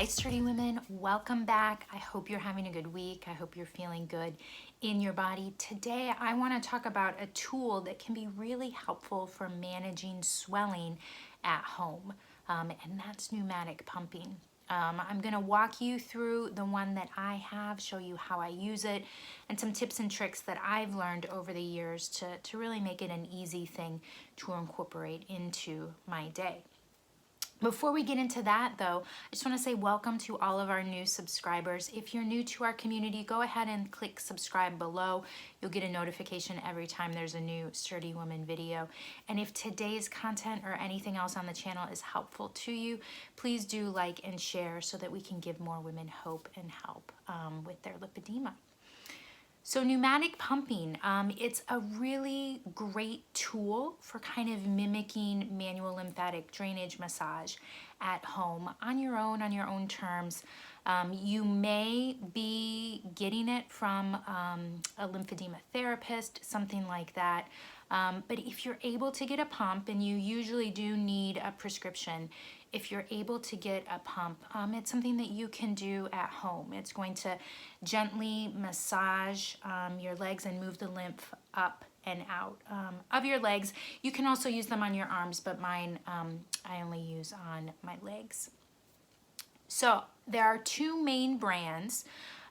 Hi, sturdy women. Welcome back. I hope you're having a good week. I hope you're feeling good in your body. Today, I want to talk about a tool that can be really helpful for managing swelling at home, and that's pneumatic pumping. I'm going to walk you through the one that I have, show you how I use it, and some tips and tricks that I've learned over the years to really make it an easy thing to incorporate into my day. Before we get into that though, I just want to say welcome to all of our new subscribers. If you're new to our community, go ahead and click subscribe below. You'll get a notification every time there's a new Sturdy Woman video. And if today's content or anything else on the channel is helpful to you, please do like and share so that we can give more women hope and help with their lipedema. So pneumatic pumping, it's a really great tool for kind of mimicking manual lymphatic drainage massage at home on your own terms. You may be getting it from a lymphedema therapist, something like that. But if you're able to get a pump, and you usually do need a prescription, if you're able to get a pump, it's something that you can do at home. It's going to gently massage your legs and move the lymph up and out of your legs. You can also use them on your arms, but mine I only use on my legs. So there are two main brands.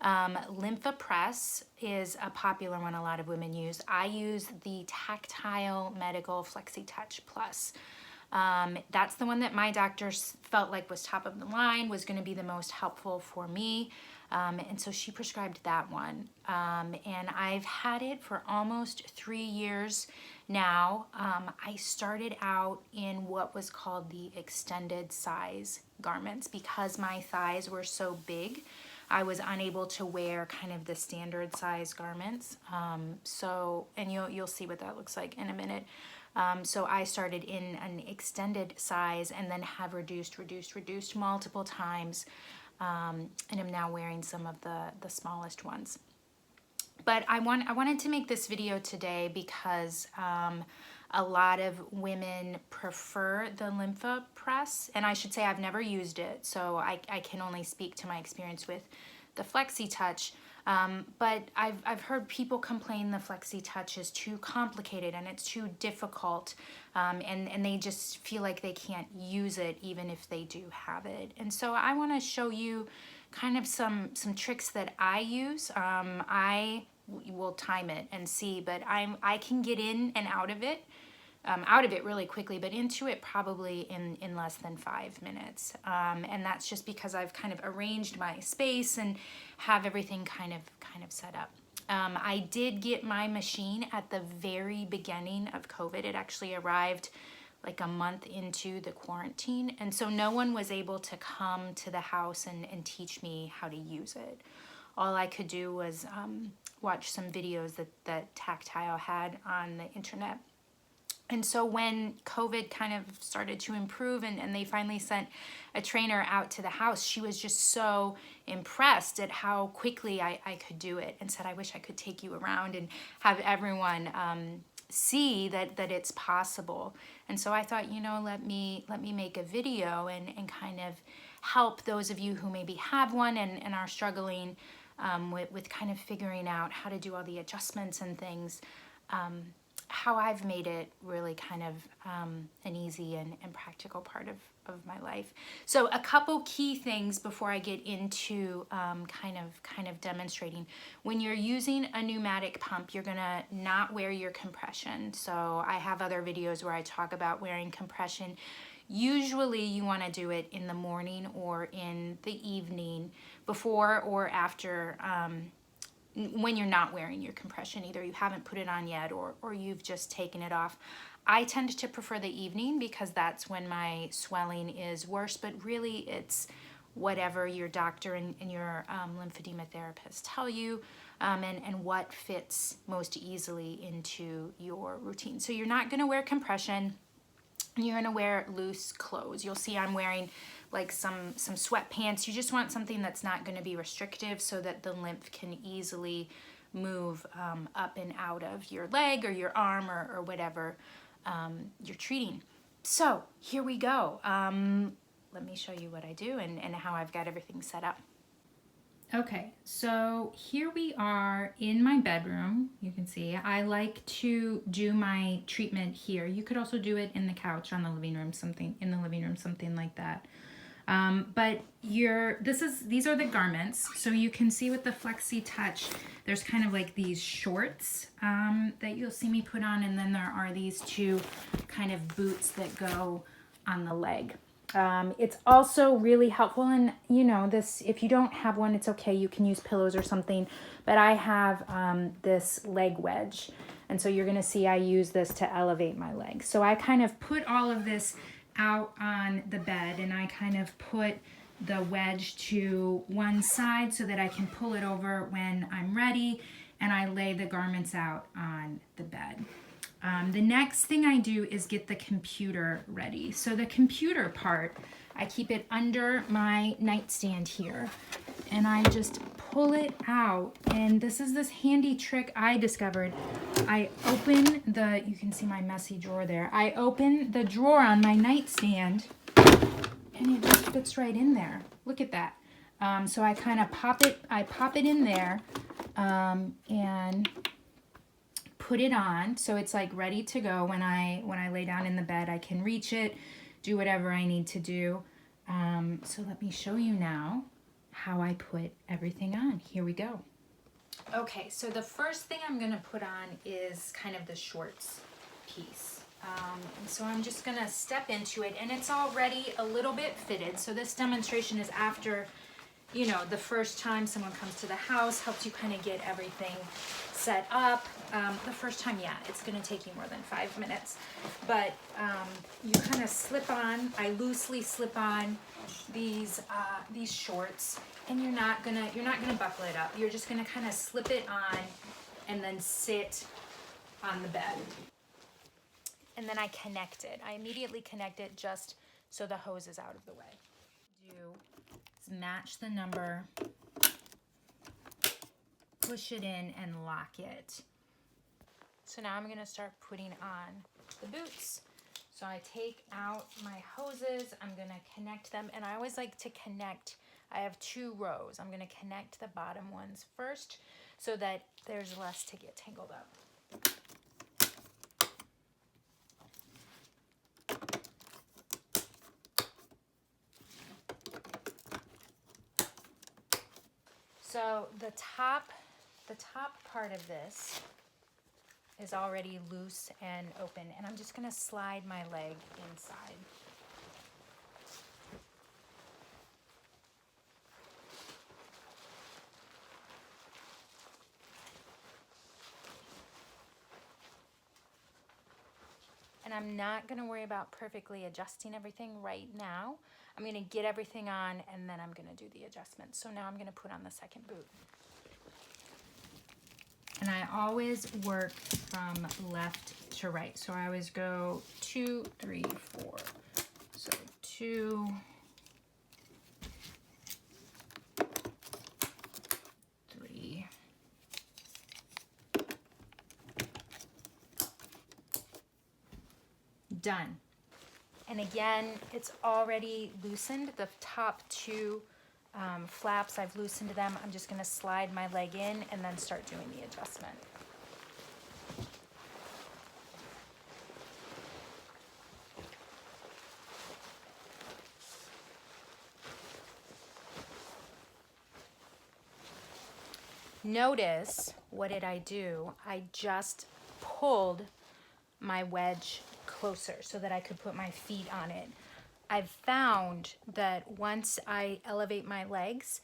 Lymphedema is a popular one a lot of women use. I use the Tactile Medical Flexi Touch Plus. That's the one that my doctor felt like was top of the line, was going to be the most helpful for me. And so she prescribed that one. And I've had it for almost 3 years now. I started out in what was called the extended size garments because my thighs were so big. I was unable to wear kind of the standard size garments. And you'll see what that looks like in a minute. So I started in an extended size and then have reduced multiple times. And I'm now wearing some of the smallest ones. But I wanted to make this video today because a lot of women prefer the Lymphedema, and I should say I've never used it, so I can only speak to my experience with the Flexi Touch. But I've heard people complain the Flexi Touch is too complicated and it's too difficult, and they just feel like they can't use it even if they do have it. And so I want to show you kind of some tricks that I use. I will time it and see, but I can get in and out of it really quickly, but into it probably in less than 5 minutes. And that's just because I've kind of arranged my space and have everything kind of set up. I did get my machine at the very beginning of COVID. It actually arrived like a month into the quarantine. And so no one was able to come to the house and teach me how to use it. All I could do was watch some videos that Tactile had on the internet. And so when COVID kind of started to improve and they finally sent a trainer out to the house, she was just so impressed at how quickly I could do it and said, I wish I could take you around and have everyone see that it's possible. And so I thought, let me make a video and kind of help those of you who maybe have one and are struggling with kind of figuring out how to do all the adjustments and things. How I've made it really kind of an easy and practical part of my life. So a couple key things before I get into kind of demonstrating. When you're using a pneumatic pump, you're gonna not wear your compression. So I have other videos where I talk about wearing compression. Usually you want to do it in the morning or in the evening, before or after when you're not wearing your compression. Either you haven't put it on yet or you've just taken it off. I tend to prefer the evening because that's when my swelling is worse, but really it's whatever your doctor and your lymphedema therapist tell you, and what fits most easily into your routine. So you're not going to wear compression. You're going to wear loose clothes. You'll see I'm wearing like some sweatpants. You just want something that's not going to be restrictive so that the lymph can easily move up and out of your leg or your arm or whatever you're treating. So here we go. let me show you what I do and how I've got everything set up. Okay, so here we are in my bedroom. You can see I like to do my treatment here. You could also do it in the couch on the living room, something like that. But these are the garments. So you can see with the Flexi Touch, there's kind of like these shorts that you'll see me put on, and then there are these two kind of boots that go on the leg. It's also really helpful, and you know, this, if you don't have one, it's okay, you can use pillows or something, but I have this leg wedge, and so you're gonna see I use this to elevate my leg. So I kind of put all of this out on the bed, and I kind of put the wedge to one side so that I can pull it over when I'm ready, and I lay the garments out on the bed. The next thing I do is get the computer ready. So the computer part, I keep it under my nightstand here, and I just pull it out, and this is this handy trick I discovered. I open you can see my messy drawer there. I open the drawer on my nightstand, and it just fits right in there. Look at that. So I kind of pop it in there, and put it on so it's like ready to go. When I lay down in the bed, I can reach it, do whatever I need to do. So let me show you now how I put everything on. Here we go. Okay, so the first thing I'm gonna put on is kind of the shorts piece. And so I'm just gonna step into it, and it's already a little bit fitted. So this demonstration is after, you know, the first time someone comes to the house, helps you kind of get everything set up. The first time, yeah, it's going to take you more than 5 minutes, but you kind of slip on. I loosely slip on these shorts, and you're not gonna buckle it up. You're just gonna kind of slip it on, and then sit on the bed. And then I connect it. I immediately connect it just so the hose is out of the way. Match the number, push it in, and lock it. So now I'm going to start putting on the boots. So I take out my hoses, I'm going to connect them, and I always like to connect. I have 2 rows. I'm going to connect the bottom ones first so that there's less to get tangled up. So the top part of this is already loose and open, and I'm just going to slide my leg inside. And I'm not going to worry about perfectly adjusting everything right now. I'm going to get everything on, and then I'm going to do the adjustments. So now I'm going to put on the second boot. And I always work from left to right. So I always go 2, 3, 4. So 2, 3, done. And again, it's already loosened. The top 2 flaps, I've loosened them. I'm just going to slide my leg in and then start doing the adjustment. Notice, what did I do? I just pulled my wedge closer so that I could put my feet on it. I've found that once I elevate my legs,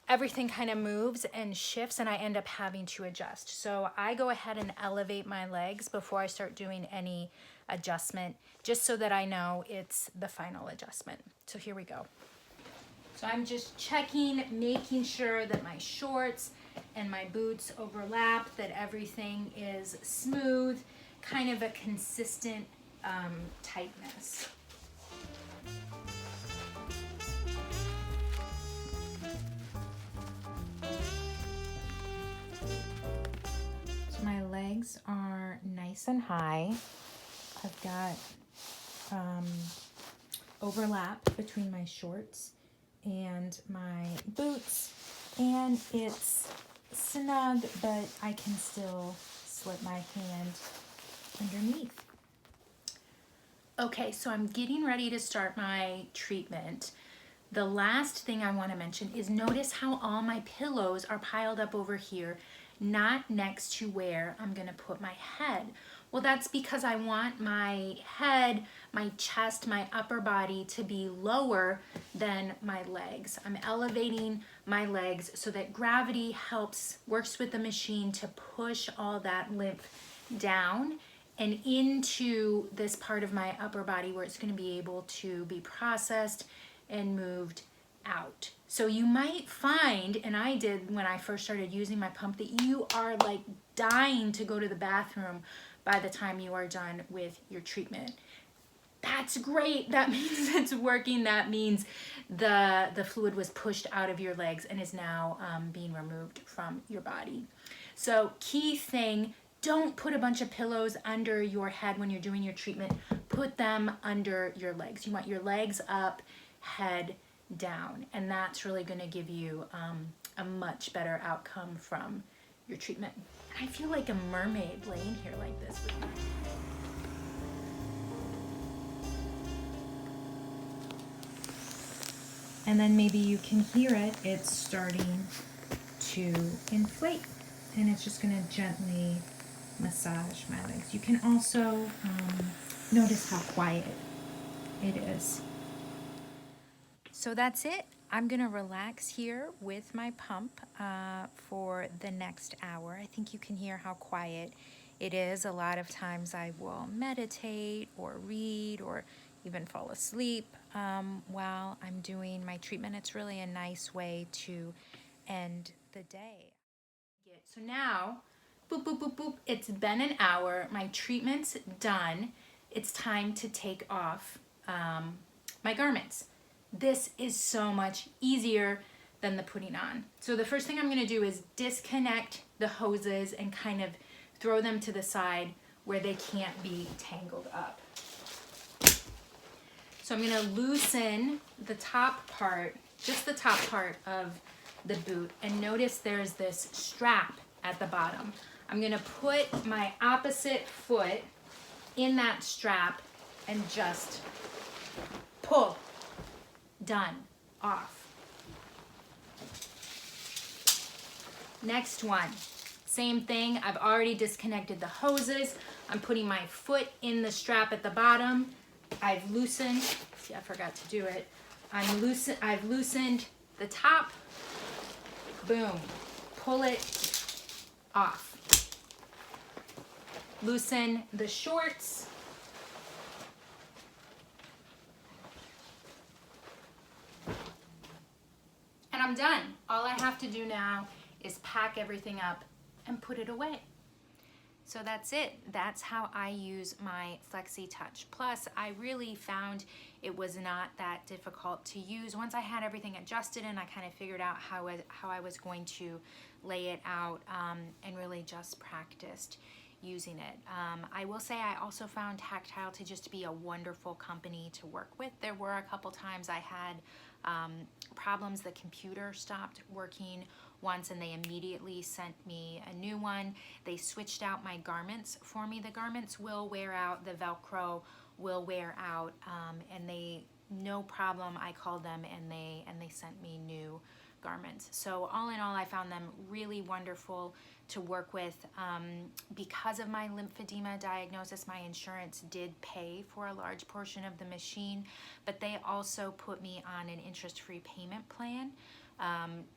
everything kind of moves and shifts, and I end up having to adjust. So I go ahead and elevate my legs before I start doing any adjustment, just so that I know it's the final adjustment. So here we go. So I'm just checking, making sure that my shorts and my boots overlap, that everything is smooth, kind of a consistent tightness. So my legs are nice and high. I've got overlap between my shorts and my boots, and it's snug, but I can still slip my hand underneath. Okay, so I'm getting ready to start my treatment. The last thing I want to mention is notice how all my pillows are piled up over here, not next to where I'm going to put my head. Well, that's because I want my head, my chest, my upper body to be lower than my legs. I'm elevating my legs so that gravity works with the machine to push all that lymph down and into this part of my upper body where it's going to be able to be processed and moved out. So you might find, and I did when I first started using my pump, that you are like dying to go to the bathroom by the time you are done with your treatment. That's great. That means it's working. That means the fluid was pushed out of your legs and is now being removed from your body. So key thing, don't put a bunch of pillows under your head when you're doing your treatment. Put them under your legs. You want your legs up, head down, and that's really going to give you a much better outcome from your treatment. I feel like a mermaid laying here like this with me. And then maybe you can hear it, it's starting to inflate, and it's just going to gently massage my legs. You can also notice how quiet it is. So that's it. I'm gonna relax here with my pump for the next hour. I think you can hear how quiet it is. A lot of times I will meditate or read or even fall asleep while I'm doing my treatment. It's really a nice way to end the day. So now, boop, boop, boop, boop. It's been an hour. My treatment's done. It's time to take off my garments. This is so much easier than the putting on. So the first thing I'm going to do is disconnect the hoses and kind of throw them to the side where they can't be tangled up. So I'm going to loosen the top part, just the top part of the boot, and notice there's this strap at the bottom. I'm going to put my opposite foot in that strap and just pull. Done. Off. Next one. Same thing. I've already disconnected the hoses. I'm putting my foot in the strap at the bottom. I've loosened. See, I forgot to do it. I've loosened the top. Boom. Pull it off. Loosen the shorts. And I'm done. All I have to do now is pack everything up and put it away. So that's it. That's how I use my Flexi Touch Plus. I really found it was not that difficult to use. Once I had everything adjusted and I kind of figured out how I was going to lay it out and really just practiced using it. I will say I also found Tactile to just be a wonderful company to work with. There were a couple times I had problems. The computer stopped working once and they immediately sent me a new one. They switched out my garments for me. The garments will wear out, the Velcro will wear out, and no problem, I called them and they sent me new garments. So all in all, I found them really wonderful to work with. Because of my lymphedema diagnosis, my insurance did pay for a large portion of the machine, but they also put me on an interest-free payment plan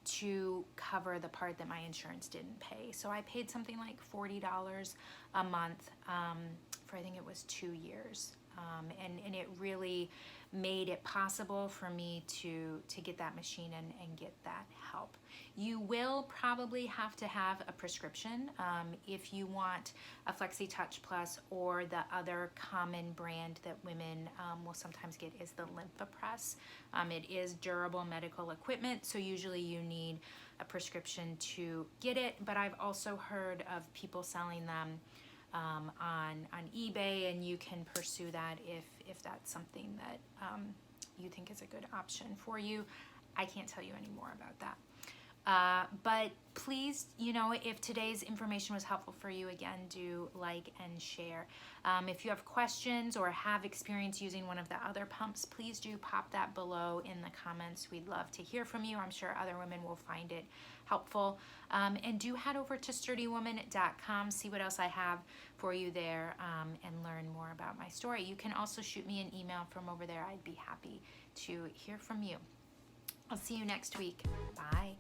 to cover the part that my insurance didn't pay. So I paid something like $40 a month for, I think it was 2 years. And it really made it possible for me to get that machine and get that help. You will probably have to have a prescription if you want a Flexi Touch Plus, or the other common brand that women will sometimes get is the Lymphopress. It is durable medical equipment, so usually you need a prescription to get it, but I've also heard of people selling them on eBay, and you can pursue that if that's something that you think is a good option for you. I can't tell you any more about that. But please, you know, if today's information was helpful for you, again, do like and share. If you have questions or have experience using one of the other pumps, please do pop that below in the comments. We'd love to hear from you. I'm sure other women will find it helpful. And do head over to sturdywoman.com, see what else I have for you there, and learn more about my story. You can also shoot me an email from over there. I'd be happy to hear from you. I'll see you next week. Bye.